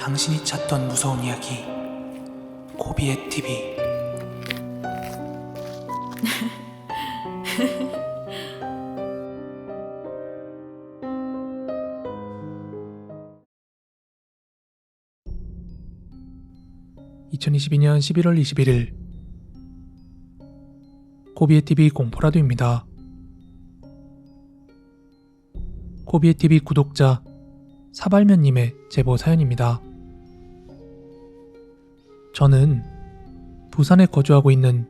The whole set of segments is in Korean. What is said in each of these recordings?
당신이 찾던 무서운 이야기 고비의 TV. (2022년 11월 21일) 고비의 TV 공포라디오입니다. 고비의 TV 구독자 사발면님의 제보 사연입니다. 저는 부산에 거주하고 있는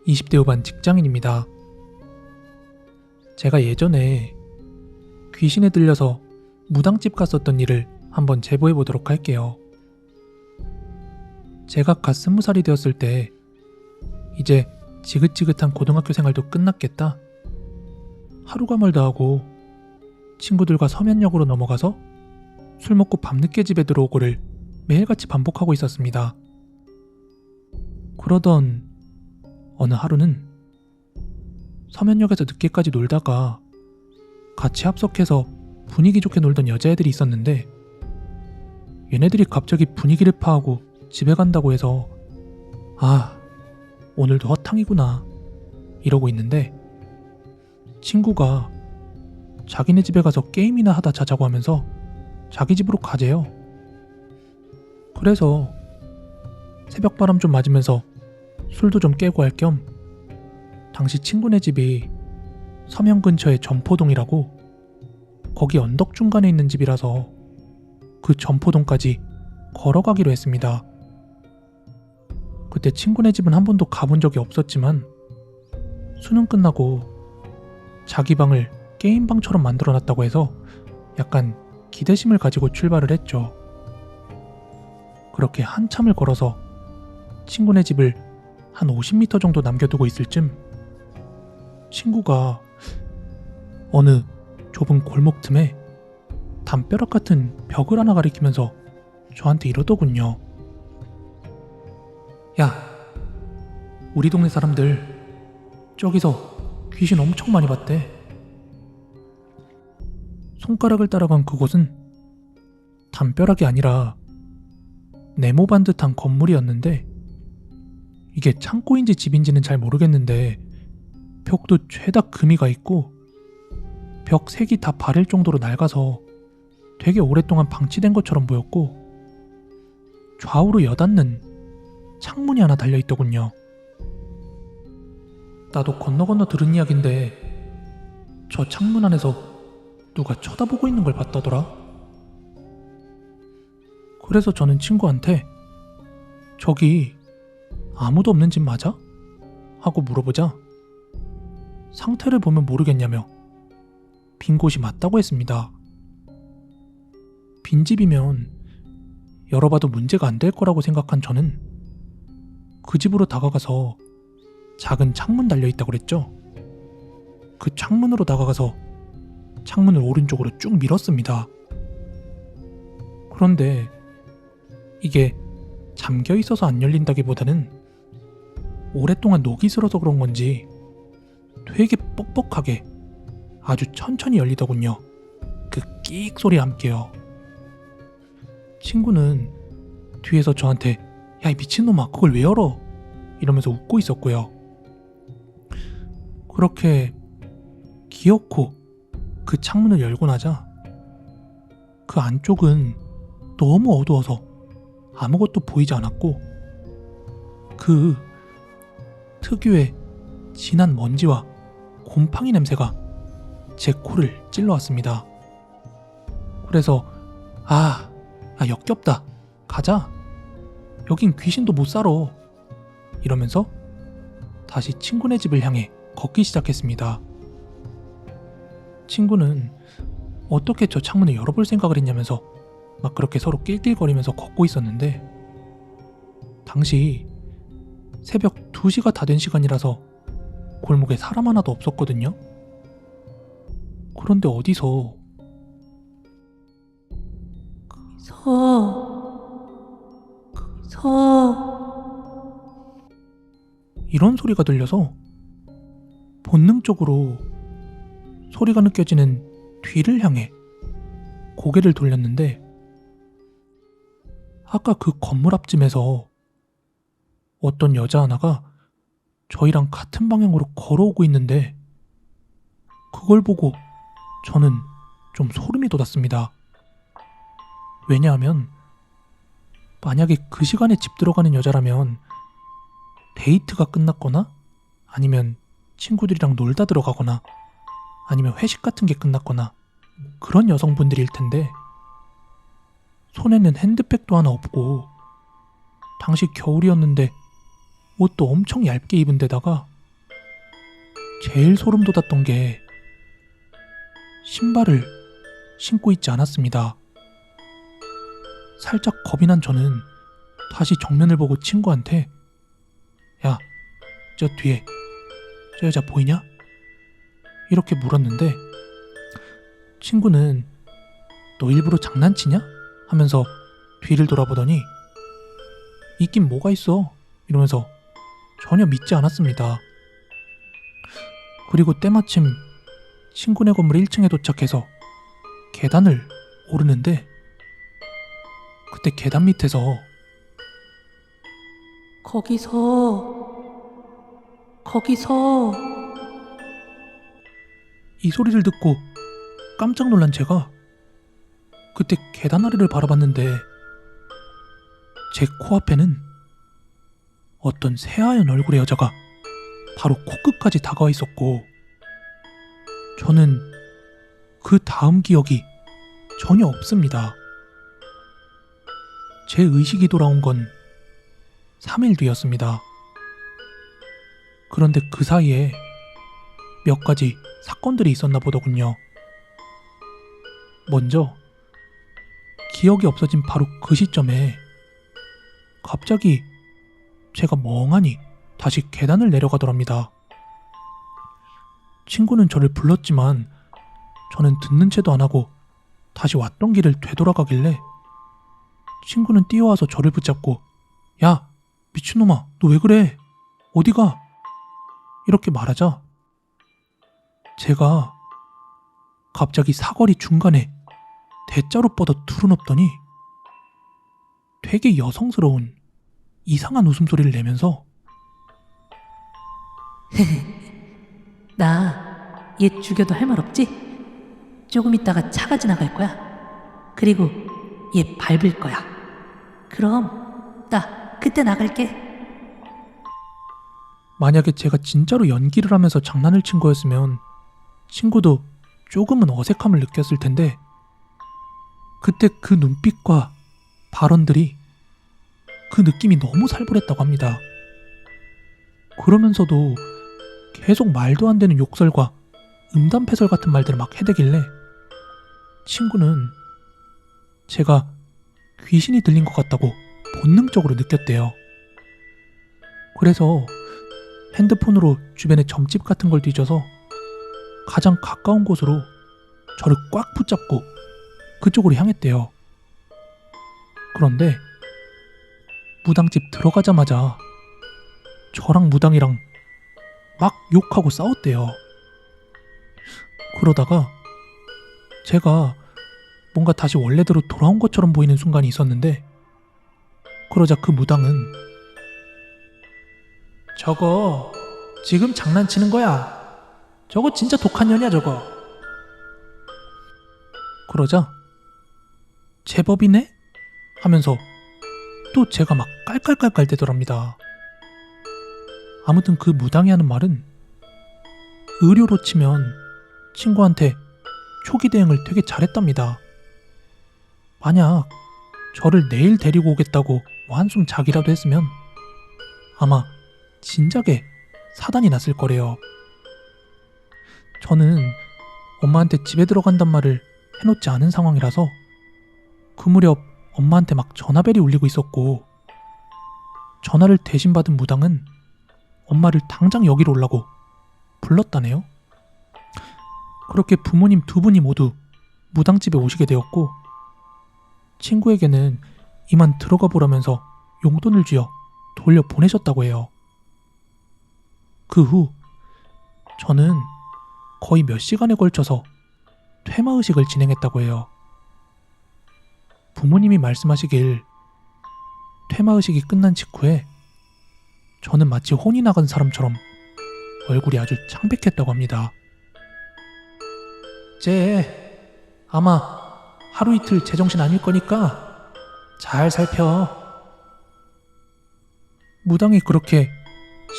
20대 후반 직장인입니다. 제가 예전에 귀신에 들려서 무당집 갔었던 일을 한번 제보해보도록 할게요. 제가 갓 20살이 되었을 때 이제 지긋지긋한 고등학교 생활도 끝났겠다. 하루가 멀다 하고 친구들과 서면역으로 넘어가서 술 먹고 밤늦게 집에 들어오고를 매일같이 반복하고 있었습니다. 그러던 어느 하루는 서면역에서 늦게까지 놀다가 같이 합석해서 분위기 좋게 놀던 여자애들이 있었는데 얘네들이 갑자기 분위기를 파하고 집에 간다고 해서 오늘도 헛탕이구나 이러고 있는데 친구가 자기네 집에 가서 게임이나 하다 자자고 하면서 자기 집으로 가재요. 그래서 새벽바람 좀 맞으면서 술도 좀 깨고 할 겸 당시 친구네 집이 서면 근처의 점포동이라고 거기 언덕 중간에 있는 집이라서 그 점포동까지 걸어가기로 했습니다. 그때 친구네 집은 한 번도 가본 적이 없었지만 수능 끝나고 자기 방을 게임방처럼 만들어놨다고 해서 약간 기대심을 가지고 출발을 했죠. 그렇게 한참을 걸어서 친구네 집을 한 50m 정도 남겨두고 있을 쯤 친구가 어느 좁은 골목 틈에 담벼락 같은 벽을 하나 가리키면서 저한테 이러더군요. 야, 우리 동네 사람들 저기서 귀신 엄청 많이 봤대. 손가락을 따라간 그곳은 담벼락이 아니라 네모반 듯한 건물이었는데 이게 창고인지 집인지는 잘 모르겠는데 벽도 죄다 금이가 있고 벽 색이 다 바를 정도로 낡아서 되게 오랫동안 방치된 것처럼 보였고 좌우로 여닫는 창문이 하나 달려있더군요. 나도 건너 들은 이야기인데 저 창문 안에서 누가 쳐다보고 있는 걸 봤다더라. 그래서 저는 친구한테 저기 아무도 없는 집 맞아? 하고 물어보자 상태를 보면 모르겠냐며 빈 곳이 맞다고 했습니다. 빈집이면 열어봐도 문제가 안 될 거라고 생각한 저는 그 집으로 다가가서 작은 창문 달려있다고 그랬죠. 그 창문으로 다가가서 창문을 오른쪽으로 쭉 밀었습니다. 그런데 이게 잠겨 있어서 안 열린다기보다는 오랫동안 녹이 슬어서 그런 건지 되게 뻑뻑하게 아주 천천히 열리더군요. 그 끽 소리와 함께요. 친구는 뒤에서 저한테 야, 이 미친놈아 그걸 왜 열어? 이러면서 웃고 있었고요. 그렇게 기어코 그 창문을 열고 나자 그 안쪽은 너무 어두워서 아무것도 보이지 않았고 그 특유의 진한 먼지와 곰팡이 냄새가 제 코를 찔러왔습니다. 그래서 역겹다. 가자. 여긴 귀신도 못 살아. 이러면서 다시 친구네 집을 향해 걷기 시작했습니다. 친구는 어떻게 저 창문을 열어볼 생각을 했냐면서 막 그렇게 서로 낄낄거리면서 걷고 있었는데 당시 새벽 2시가 다 된 시간이라서 골목에 사람 하나도 없었거든요. 그런데 어디서 이런 소리가 들려서 본능적으로 소리가 느껴지는 뒤를 향해 고개를 돌렸는데 아까 그 건물 앞쯤에서 어떤 여자 하나가 저희랑 같은 방향으로 걸어오고 있는데 그걸 보고 저는 좀 소름이 돋았습니다. 왜냐하면 만약에 그 시간에 집 들어가는 여자라면 데이트가 끝났거나 아니면 친구들이랑 놀다 들어가거나 아니면 회식 같은 게 끝났거나 그런 여성분들일 텐데 손에는 핸드백도 하나 없고 당시 겨울이었는데 옷도 엄청 얇게 입은 데다가 제일 소름 돋았던 게 신발을 신고 있지 않았습니다. 살짝 겁이 난 저는 다시 정면을 보고 친구한테 야, 저 뒤에 저 여자 보이냐? 이렇게 물었는데 친구는 너 일부러 장난치냐? 하면서 뒤를 돌아보더니 있긴 뭐가 있어 이러면서 전혀 믿지 않았습니다. 그리고 때마침 친구네 건물 1층에 도착해서 계단을 오르는데 그때 계단 밑에서 거기서 이 소리를 듣고 깜짝 놀란 제가 그때 계단 아래를 바라봤는데 제 코앞에는 어떤 새하얀 얼굴의 여자가 바로 코끝까지 다가와 있었고 저는 그 다음 기억이 전혀 없습니다. 제 의식이 돌아온 건 3일 뒤였습니다. 그런데 그 사이에 몇 가지 사건들이 있었나 보더군요. 먼저 기억이 없어진 바로 그 시점에 갑자기 제가 멍하니 다시 계단을 내려가더랍니다. 친구는 저를 불렀지만 저는 듣는 채도 안 하고 다시 왔던 길을 되돌아가길래 친구는 뛰어와서 저를 붙잡고 야, 미친놈아, 너 왜 그래? 어디가? 이렇게 말하자 제가 갑자기 사거리 중간에 대자로 뻗어 두루눕더니 되게 여성스러운 이상한 웃음소리를 내면서 나 얘 죽여도 할 말 없지? 조금 있다가 차가 지나갈 거야. 그리고 얘 밟을 거야. 그럼 나 그때 나갈게. 만약에 제가 진짜로 연기를 하면서 장난을 친 거였으면 친구도 조금은 어색함을 느꼈을 텐데 그때 그 눈빛과 발언들이 그 느낌이 너무 살벌했다고 합니다. 그러면서도 계속 말도 안 되는 욕설과 음담패설 같은 말들을 막 해대길래 친구는 제가 귀신이 들린 것 같다고 본능적으로 느꼈대요. 그래서 핸드폰으로 주변에 점집 같은 걸 뒤져서 가장 가까운 곳으로 저를 꽉 붙잡고 그쪽으로 향했대요. 그런데 무당집 들어가자마자 저랑 무당이랑 막 욕하고 싸웠대요. 그러다가 제가 뭔가 다시 원래대로 돌아온 것처럼 보이는 순간이 있었는데 그러자 그 무당은 저거 지금 장난치는 거야. 저거 진짜 독한 년이야 저거. 그러자 제법이네? 하면서 또 제가 막 깔깔깔깔 대더랍니다. 아무튼 그 무당이 하는 말은 의료로 치면 친구한테 초기 대응을 되게 잘했답니다. 만약 저를 내일 데리고 오겠다고 뭐 한숨 자기라도 했으면 아마 진작에 사단이 났을 거래요. 저는 엄마한테 집에 들어간단 말을 해놓지 않은 상황이라서 그 무렵 엄마한테 막 전화벨이 울리고 있었고 전화를 대신 받은 무당은 엄마를 당장 여기로 오라고 불렀다네요. 그렇게 부모님 두 분이 모두 무당집에 오시게 되었고 친구에게는 이만 들어가 보라면서 용돈을 쥐어 돌려 보내셨다고 해요. 그 후 저는 거의 몇 시간에 걸쳐서 퇴마의식을 진행했다고 해요. 부모님이 말씀하시길 폐마의식이 끝난 직후에 저는 마치 혼이 나간 사람처럼 얼굴이 아주 창백했다고 합니다. 쟤 아마 하루 이틀 제정신 아닐 거니까 잘 살펴. 무당이 그렇게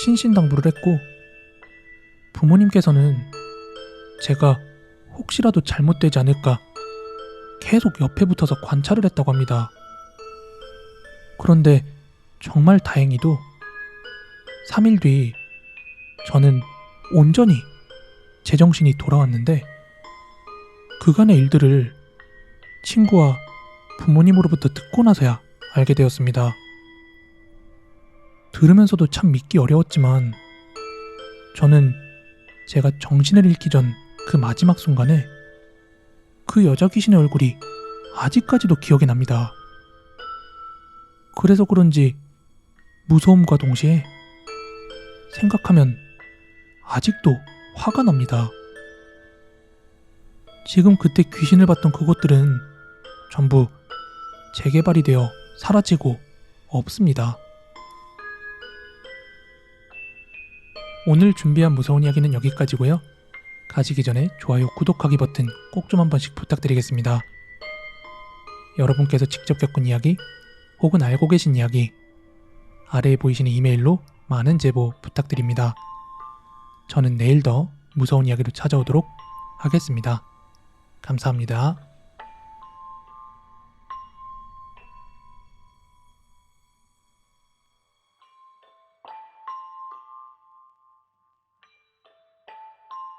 신신당부를 했고 부모님께서는 제가 혹시라도 잘못되지 않을까 계속 옆에 붙어서 관찰을 했다고 합니다. 그런데 정말 다행히도 3일 뒤 저는 온전히 제정신이 돌아왔는데 그간의 일들을 친구와 부모님으로부터 듣고 나서야 알게 되었습니다. 들으면서도 참 믿기 어려웠지만 저는 제가 정신을 잃기 전 그 마지막 순간에 그 여자 귀신의 얼굴이 아직까지도 기억이 납니다. 그래서 그런지 무서움과 동시에 생각하면 아직도 화가 납니다. 지금 그때 귀신을 봤던 그곳들은 전부 재개발이 되어 사라지고 없습니다. 오늘 준비한 무서운 이야기는 여기까지고요. 가시기 전에 좋아요, 구독하기 버튼 꼭 좀 한 번씩 부탁드리겠습니다. 여러분께서 직접 겪은 이야기 혹은 알고 계신 이야기 아래에 보이시는 이메일로 많은 제보 부탁드립니다. 저는 내일 더 무서운 이야기로 찾아오도록 하겠습니다. 감사합니다.